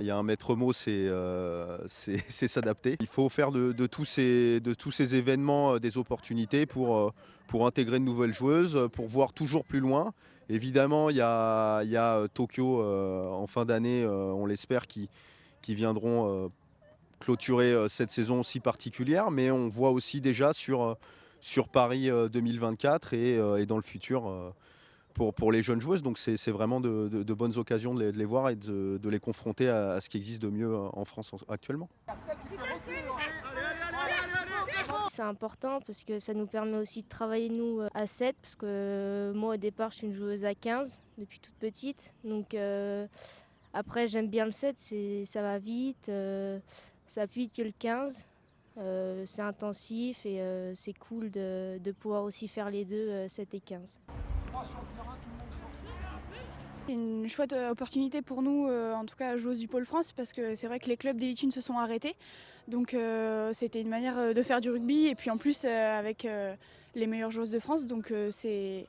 Il y a un maître mot, c'est s'adapter. Il faut faire de tous ces événements des opportunités pour intégrer de nouvelles joueuses, pour voir toujours plus loin. Évidemment, il y a Tokyo en fin d'année, on l'espère, qui viendront clôturer cette saison si particulière, mais on voit aussi déjà sur Paris 2024 et dans le futur pour les jeunes joueuses. Donc c'est vraiment de bonnes occasions de les voir et de les confronter à ce qui existe de mieux en France actuellement. C'est important parce que ça nous permet aussi de travailler nous à 7 parce que moi au départ je suis une joueuse à 15 depuis toute petite. Donc après j'aime bien le 7, ça va vite, ça plus vite que le 15. C'est intensif et c'est cool de pouvoir aussi faire les deux, 7 et 15. C'est une chouette opportunité pour nous, en tout cas joueuses du Pôle France, parce que c'est vrai que les clubs d'élite 1 se sont arrêtés. Donc c'était une manière de faire du rugby et puis en plus avec les meilleures joueuses de France. Donc c'est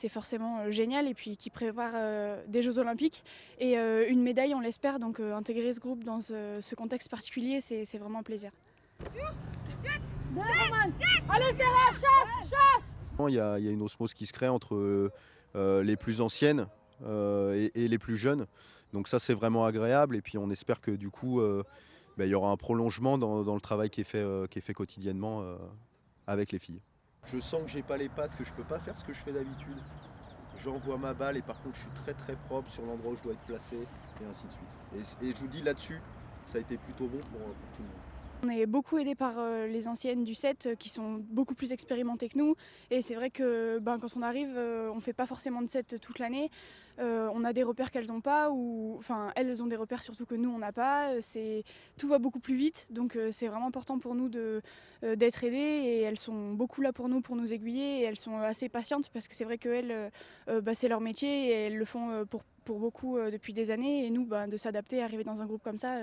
forcément génial et puis qui prépare des Jeux Olympiques et une médaille on l'espère. Donc intégrer ce groupe dans ce contexte particulier, c'est vraiment un plaisir. Allez, c'est la chasse. Il y a une osmose qui se crée entre les plus anciennes et les plus jeunes. Donc ça c'est vraiment agréable et puis on espère que du coup il y aura un prolongement dans le travail qui est fait quotidiennement avec les filles. Je sens que j'ai pas les pattes, que je peux pas faire ce que je fais d'habitude. J'envoie ma balle et par contre je suis très très propre sur l'endroit où je dois être placé et ainsi de suite. Et je vous dis là-dessus, ça a été plutôt bon pour tout le monde. On est beaucoup aidés par les anciennes du 7 qui sont beaucoup plus expérimentées que nous. Et c'est vrai que quand on arrive, on ne fait pas forcément de 7 toute l'année. On a des repères qu'elles n'ont pas, enfin elles ont des repères surtout que nous on n'a pas. Tout va beaucoup plus vite, donc c'est vraiment important pour nous d'être aidées et elles sont beaucoup là pour nous aiguiller et elles sont assez patientes parce que c'est vrai qu'elles, c'est leur métier et elles le font pour beaucoup depuis des années et nous de s'adapter, arriver dans un groupe comme ça.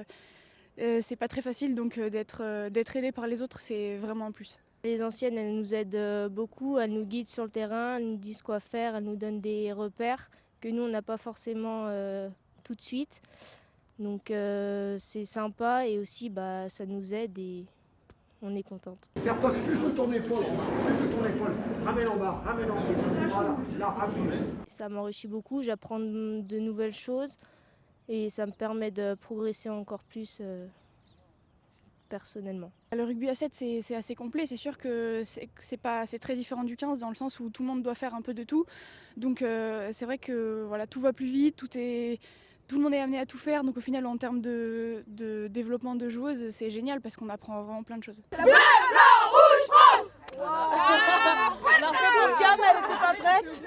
C'est pas très facile, donc d'être aidé par les autres, c'est vraiment un plus. Les anciennes, elles nous aident beaucoup, elles nous guident sur le terrain, elles nous disent quoi faire, elles nous donnent des repères que nous, on n'a pas forcément tout de suite. Donc c'est sympa et aussi ça nous aide et on est contente. Serre-toi plus de ton épaule, plus de ton épaule. Ramène en bas, ramène en bas. Voilà, là, rapide. Ça m'enrichit beaucoup, j'apprends de nouvelles choses. Et ça me permet de progresser encore plus personnellement. Le rugby à 7 c'est assez complet, c'est sûr que c'est très différent du 15 dans le sens où tout le monde doit faire un peu de tout. Donc c'est vrai que voilà, tout va plus vite, tout le monde est amené à tout faire, donc au final en termes de développement de joueuses c'est génial parce qu'on apprend vraiment plein de choses. Bleu, blanc, rouge, France. Alors, mon cam, elle n'était pas prête.